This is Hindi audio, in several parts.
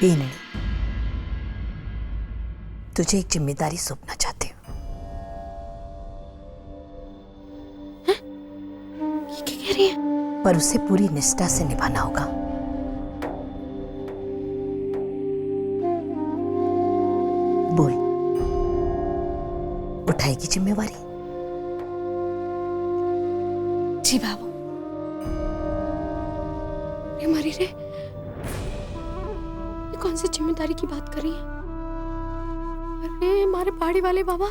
बीननी, तुझे एक जिम्मेदारी सौंपना चाहती हूँ। ये क्या कह रही है? पर उसे पूरी निष्ठा से निभाना होगा। बोल, उठाएगी जिम्मेवारी? जी बाबू। हमारी रे, ये कौन सी जिम्मेदारी की बात कर रही है? अरे हमारे पहाड़ी वाले बाबा,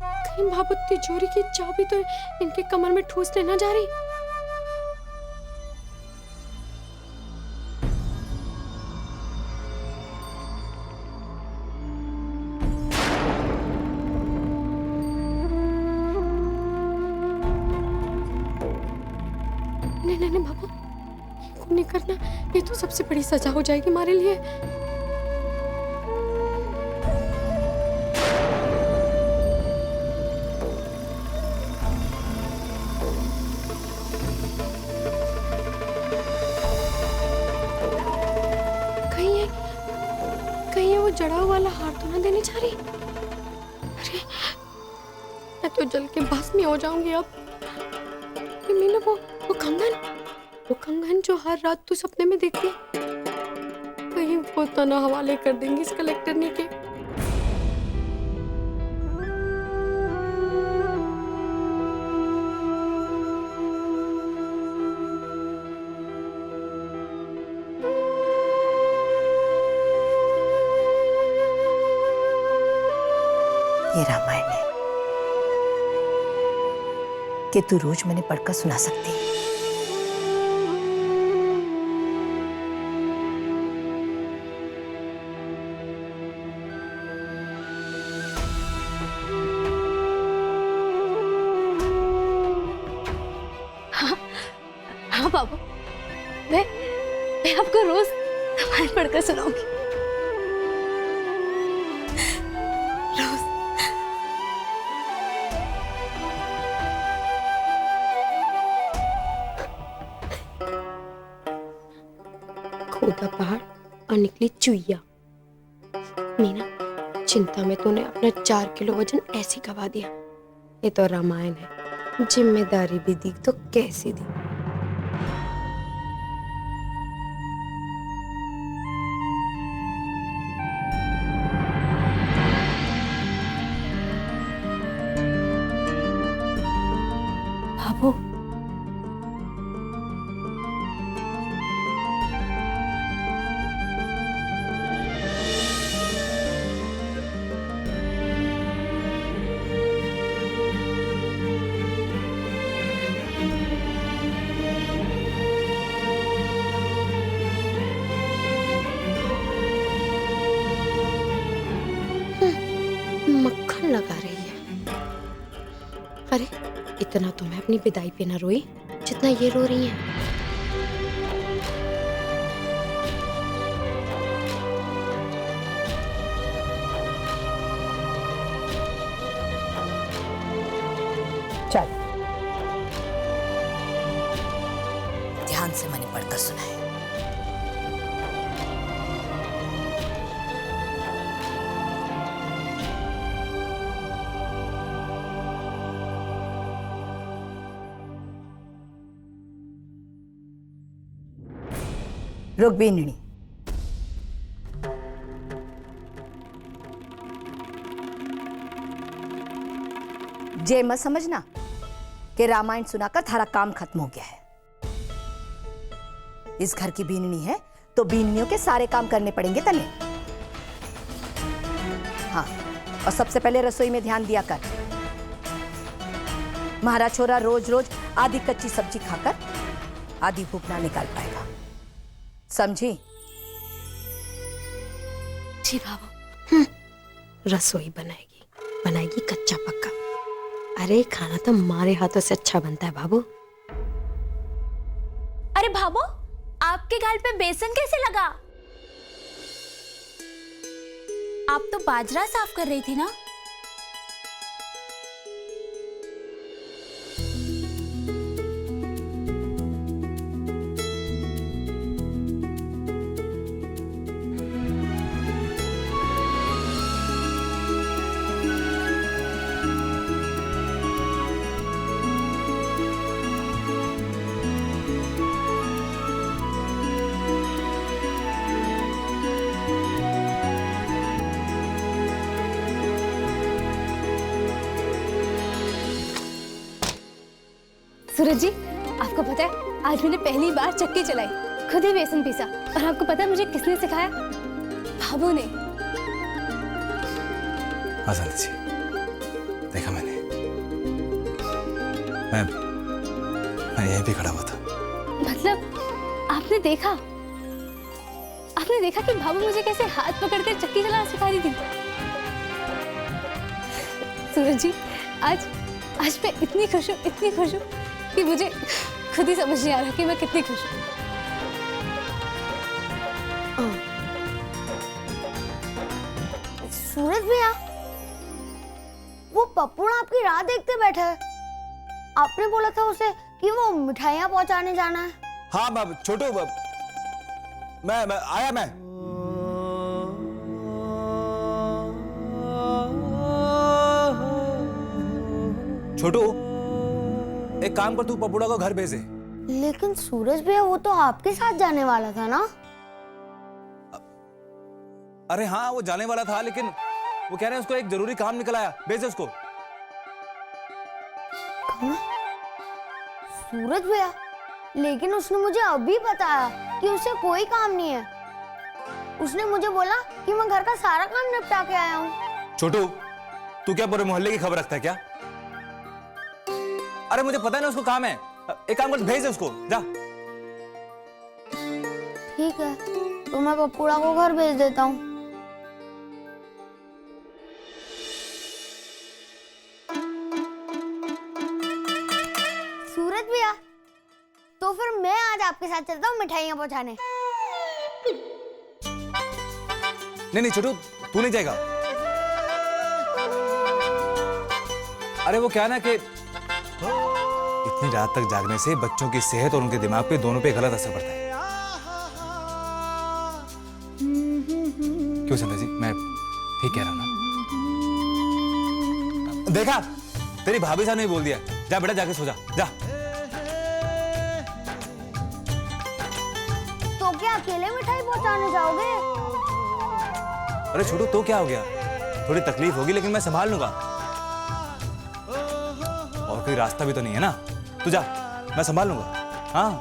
कहीं बाबू तिजोरी की चाबी तो इनके कमर में ठूस लेना जा रही। नहीं नहीं नहीं बाबू, ये नहीं करना। ये तो सबसे बड़ी सजा हो जाएगी हमारे लिए। कहीं ये वो जड़ा हुआ वाला हार तो ना देने जा रही? अरे मैं तो जल के भस्म हो जाऊंगी अब। मीना, वो कंगन जो हर रात तू सपने में देखती, कहीं वो तो ना हवाले कर देंगी इस कलेक्टर ने के। ये रामायण है कि तू रोज मैंने पढ़कर सुना सकती है। हाँ बाबू, मैं आपको रोज रामायण पढ़कर सुनाऊंगी। रोज। खोदा पहाड़ और निकली चुईया। मीना, चिंता में तूने अपना 4 किलो वजन ऐसे गवा दिया। ये तो रामायण है, जिम्मेदारी भी दी तो कैसी दी। बाबू, मक्खन लगा रही है। अरे इतना तो मैं अपनी विदाई पे ना रोई जितना ये रो रही हैं। चल, ध्यान से मैंने पढ़कर सुना है। रुक बीननी, जे मत समझना कि रामायण सुनाकर थारा काम खत्म हो गया है। इस घर की बीननी है तो बीननियों के सारे काम करने पड़ेंगे तने। हाँ, और सबसे पहले रसोई में ध्यान दिया कर। महाराज छोरा रोज रोज आधी कच्ची सब्जी खाकर आधी भूख ना निकाल पाएगा, समझी? जी बाबू। रसोई बनाएगी कच्चा पक्का। अरे खाना तो हमारे हाथों से अच्छा बनता है बाबू। अरे भाभो, आपके गाल पे बेसन कैसे लगा? आप तो बाजरा साफ कर रही थी ना? सूरज जी, आपको पता है आज मैंने पहली बार चक्की चलाई, खुद ही बेसन पीसा। और आपको पता है मुझे किसने सिखाया? भाभू ने। हाँ संध्या जी, देखा मैंने। मैं यहीं पे खड़ा हुआ था। मतलब आपने देखा? आपने देखा कि भाभू मुझे कैसे हाथ पकड़कर चक्की चलाना सिखा रही थी? सूरज जी, आज मैं इतनी खुश हूँ कि मुझे खुद ही समझ नहीं आ रहा कि मैं कितनी खुश हूँ। सूरज भैया, वो पप्पू आपकी राह देखते बैठा है। आपने बोला था उसे कि वो मिठाइयाँ पहुंचाने जाना है। हाँ छोटू, मैं आया। मैं छोटू, एक काम कर, तू पपुड़ा को घर भेजे। लेकिन सूरज भैया, वो तो आपके साथ जाने वाला था ना? अरे हाँ, वो जाने वाला था, लेकिन वो कह रहे हैं उसको एक जरूरी काम निकल आया, भेजे उसको। सूरज भैया, लेकिन उसने मुझे अभी बताया कि उसे कोई काम नहीं है। उसने मुझे बोला कि मैं घर का सारा काम निपटा के आया हूँ। छोटू, तू क्या पूरे मोहल्ले की खबर रखता है क्या? अरे मुझे पता है ना उसको काम है। एक काम कर, भेज दे उसको, जा। ठीक है, तो मैं पप्पूड़ा को घर भेज देता हूँ। सूरज भैया, तो फिर मैं आज आपके साथ चलता हूँ मिठाइयाँ पहुँचाने। नहीं छोटू, तू नहीं जाएगा। अरे वो क्या है ना कि इतनी रात तक जागने से बच्चों की सेहत और उनके दिमाग पे, दोनों पे गलत असर पड़ता है। क्यों संध्या जी, मैं ठीक कह रहा हूं ना? देखा, तेरी भाभी साहब ने बोल दिया। जा बेटा, जाके सो जा, जा। तो क्या अकेले मिठाई पहुँचाने जाओगे? अरे छोटू, तो क्या हो गया? थोड़ी तकलीफ होगी, लेकिन मैं संभाल लूंगा। और कोई रास्ता भी तो नहीं है ना। तू जा, मैं संभाल लूंगा। हाँ,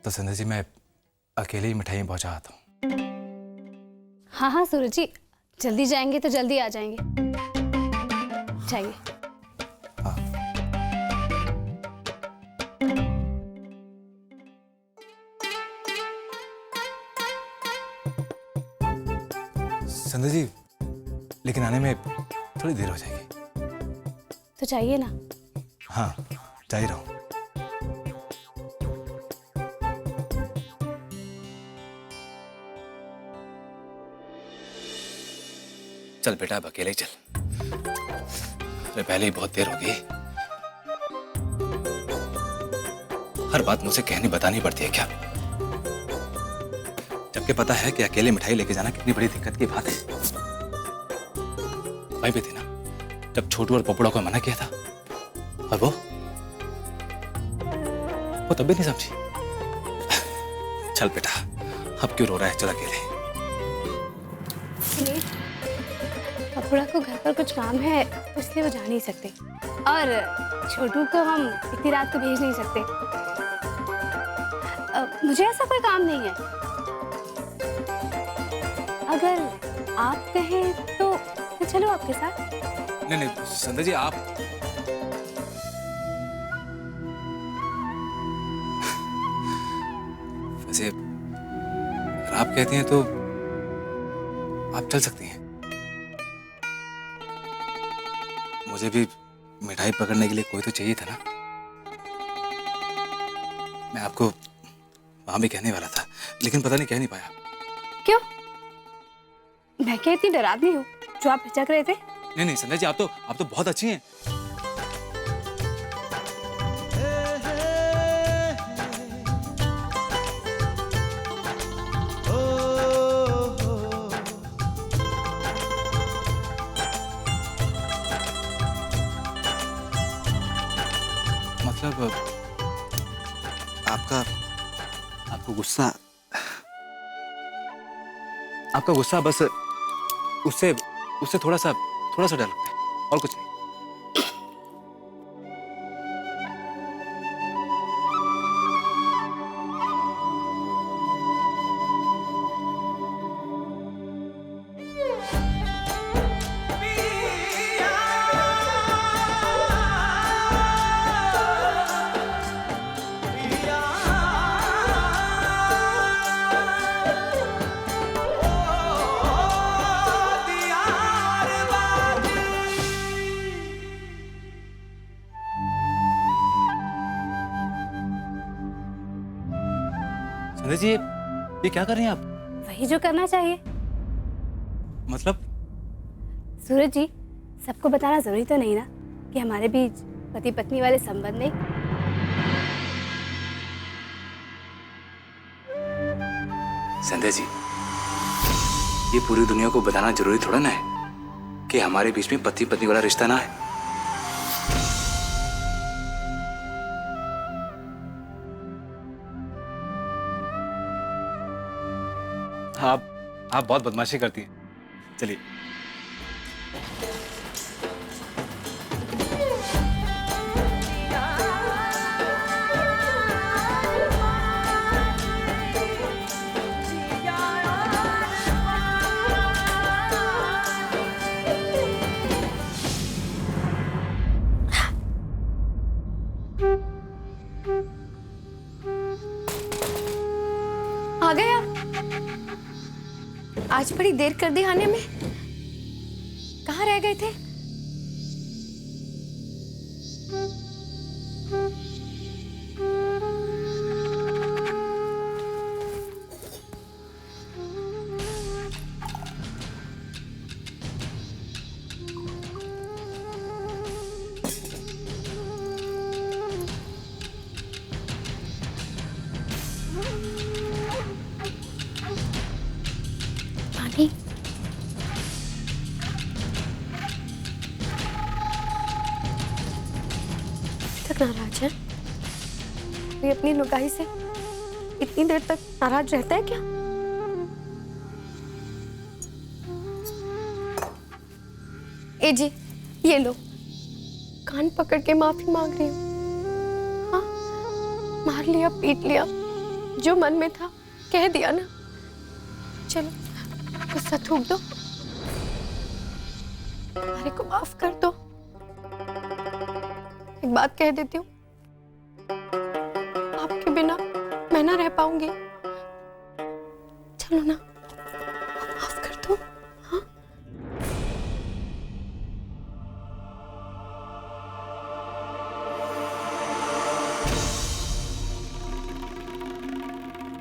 तो संध्या जी, मैं अकेले ही मिठाइयाँ पहुंचा आता हूँ। हाँ सूरज जी, जल्दी जाएंगे तो जल्दी आ जाएंगे। जाइए। हाँ। संध्या जी, लेकिन आने में थोड़ी देर हो जाएगी। तो चाहिए ना? हाँ, जा ही रहा हूँ। चल बेटा, अब अकेले ही चल। अरे पहले ही बहुत देर हो गई। हर बात मुझे कहनी बतानी पड़ती है क्या? जबकि पता है कि अकेले मिठाई लेके जाना कितनी बड़ी दिक्कत की बात है। भाई भी थी ना, जब छोटू और पपुड़ा को मना किया था, और वो तब भी नहीं समझी। चल बेटा, अब क्यों रो रहा है? चल अकेले। पपुड़ा को घर पर कुछ काम है, इसलिए वो जा नहीं सकते, और छोटू को हम इतनी रात को भेज नहीं सकते। मुझे ऐसा कोई काम नहीं है। अगर आप कहें तो मैं चलूं आपके साथ? नहीं संध्या जी, आप वैसे अगर आप कहती हैं तो आप चल सकती हैं। मुझे भी मिठाई पकड़ने के लिए कोई तो चाहिए था ना। मैं आपको वहां भी कहने वाला था, लेकिन पता नहीं कह नहीं पाया। क्यों? मैं क्या इतनी डरावनी हूँ जो आप हिचक रहे थे? नहीं संध्या जी, आप तो बहुत अच्छी हैं। मतलब आपका गुस्सा बस उससे उससे थोड़ा सा डर लगता है, और कुछ नहीं। संध्या जी, ये क्या कर रही हैं आप? वही जो करना चाहिए। मतलब? सूरज जी, सबको बताना जरूरी तो नहीं ना कि हमारे बीच पति पत्नी वाले संबंध नहीं। संध्या जी, ये पूरी दुनिया को बताना जरूरी थोड़ा ना है कि हमारे बीच में पति पत्नी वाला रिश्ता ना है। आप बहुत बदमाशी करती हैं। चलिए। आ गए आप? आज बड़ी देर कर दी आने में। कहाँ रह गए थे? पानी। तक नाराज है? कोई अपनी लुगाई से इतनी देर तक नाराज रहता है क्या? ए जी, ये लो, कान पकड़ के माफी मांग रही हूँ। हाँ, मार लिया, पीट लिया, जो मन में था कह दिया ना। चलो गुस्सा थूक दो, हमारे को माफ कर दो। एक बात कह देती हूँ, आपके बिना मैं ना रह पाऊंगी। चलो ना, माफ कर दो। हाँ,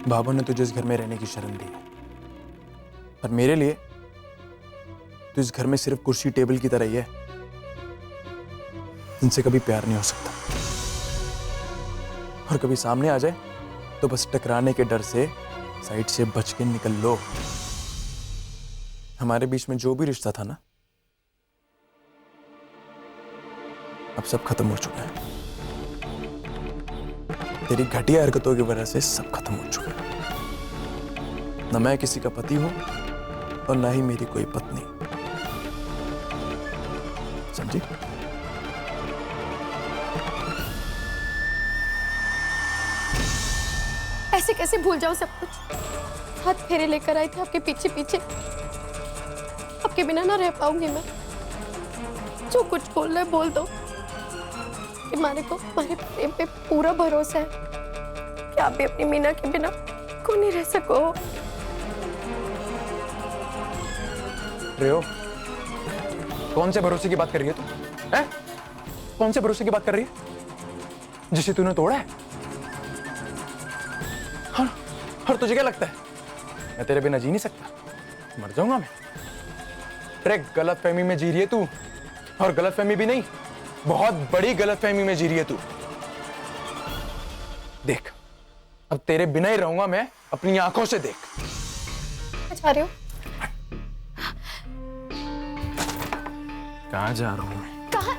बाबू ने तुझे इस घर में रहने की शर्म दी है, पर मेरे लिए तो इस घर में सिर्फ कुर्सी टेबल की तरह ही है, इनसे कभी प्यार नहीं हो सकता। और कभी सामने आ जाए तो बस टकराने के डर से साइड से बच के निकल लो। हमारे बीच में जो भी रिश्ता था ना, अब सब खत्म हो चुका है। तेरी घटिया हरकतों की वजह से सब खत्म हो चुका है। न मैं किसी का पति हूं और ना ही मेरी कोई पत्नी, समझी? ऐसे कैसे भूल जाओ सब कुछ? हाथ फेरे लेकर आई थी आपके पीछे पीछे। आपके बिना ना रह पाऊंगी मैं। जो कुछ बोलना है बोल दो। हमारे को हमारे प्रेम पे पूरा भरोसा है कि आप भी अपनी मीना के बिना को नहीं रह सको। रेओ, कौन से भरोसे की बात कर रही है तू? हैं? कौन से भरोसे की बात कर रही है जिसे तूने तोड़ा है? और तुझे क्या लगता है मैं तेरे बिना जी नहीं सकता? मर जाऊंगा मैं। अरे गलतफहमी में जी रही है तू, और गलतफहमी भी नहीं, बहुत बड़ी गलतफहमी में जी रही है तू। देख, अब तेरे बिना ही रहूंगा मैं, अपनी आंखों से देख। जा रहे हो? कहां जा रहा हूं मैं? कहाँ?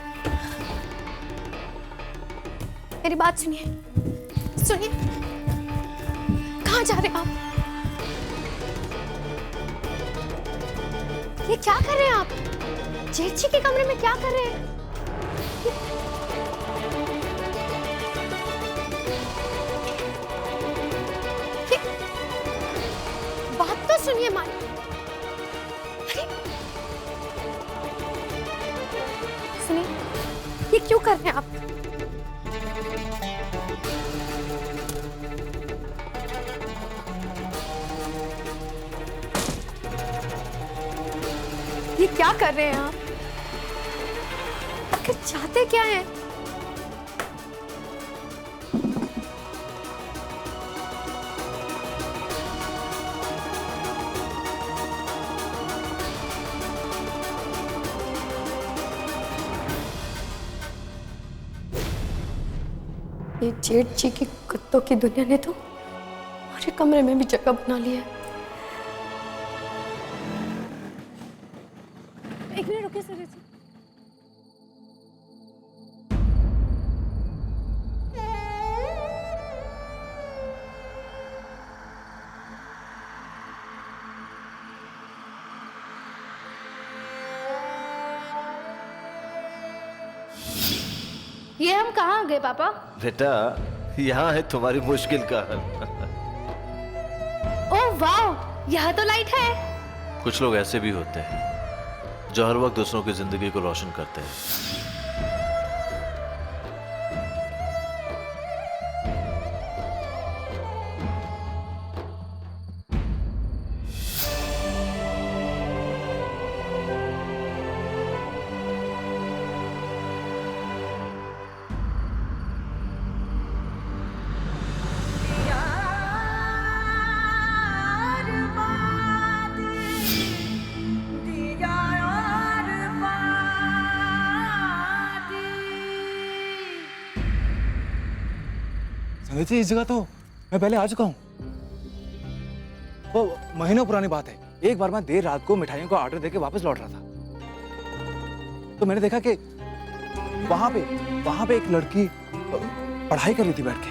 मेरी बात सुनिए, सुनिए। कहाँ जा रहे आप? ये क्या कर रहे हैं आप? जेठ जी के कमरे में क्या कर रहे हैं? बात तो सुनिए माँ। अरे सुनिए, ये क्यों कर रहे हैं आप? ये क्या कर रहे हैं आप? आखिर चाहते क्या हैं? ये जेठ जी की कुत्तों की दुनिया ने तो हमारे कमरे में भी जगह बना ली है। एक मिनट रुकिए सूरज जी। ये हम कहाँ आ गए पापा? बेटा, यहाँ है तुम्हारी मुश्किल का हल। ओह वाह, यहाँ तो लाइट है। कुछ लोग ऐसे भी होते हैं जो हर वक्त दूसरों की जिंदगी को रोशन करते हैं। संजय जी, इस जगह तो मैं पहले आ चुका हूँ। वो महीनों पुरानी बात है। एक बार मैं देर रात को मिठाइयों का ऑर्डर देके वापस लौट रहा था, तो मैंने देखा कि वहां पे एक लड़की पढ़ाई कर रही थी बैठ के,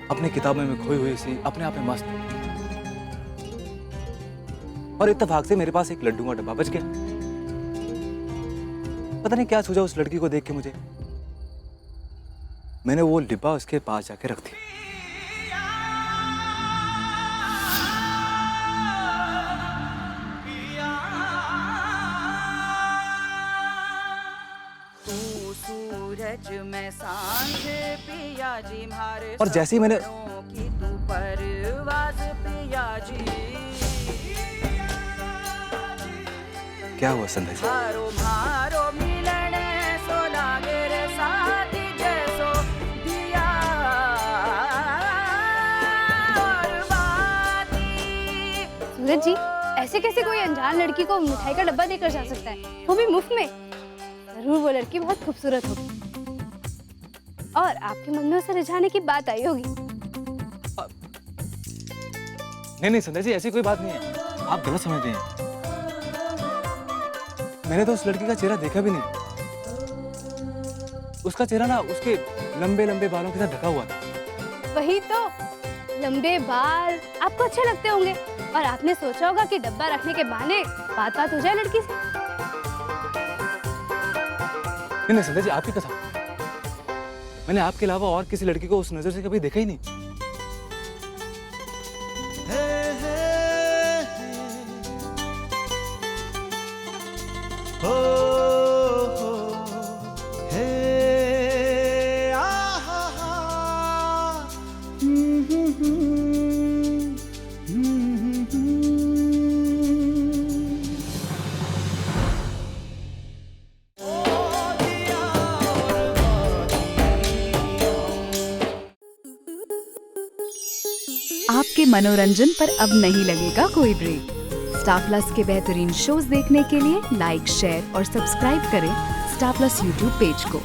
अपनी किताबों में खोई हुई सी, अपने आप में मस्त। और इत्तेफाक से मेरे पास एक लड्डू का डब्बा बच गया। पता नहीं क्या सूझा उस लड़की को देख के मुझे। मैंने वो डिब्बा उसके पास जाके रख दिया। में सांझ पिया जी मारे, और जैसे ही मैंने की तू परवाज़ पिया जी। क्या हुआ संध्या जी? मारो मारो मिलन सो लागे रे साथी जैसो दिया और बाती। सूरज जी, ऐसे कैसे कोई अनजान लड़की को मिठाई का डब्बा देकर जा सकता है, वो भी मुफ्त में? जरूर वो लड़की बहुत खूबसूरत होगी और आपके मन में उसे रिझाने की बात आई होगी। नहीं संध्या जी, ऐसी कोई बात नहीं है, आप गलत समझ रही हैं। मैंने तो उस लड़की का चेहरा देखा भी नहीं। उसका चेहरा ना उसके लंबे लंबे बालों के साथ ढका हुआ था। वही तो, लंबे बाल आपको अच्छे लगते होंगे और आपने सोचा होगा कि डब्बा रखने के बहाने बात हो जाए लड़की से। नहीं संध्या जी, आपकी कसम, मैंने आपके अलावा और किसी लड़की को उस नजर से कभी देखा ही नहीं। आपके मनोरंजन पर अब नहीं लगेगा कोई ब्रेक। स्टार प्लस के बेहतरीन शोज देखने के लिए लाइक, शेयर और सब्सक्राइब करें स्टार प्लस यूट्यूब पेज को।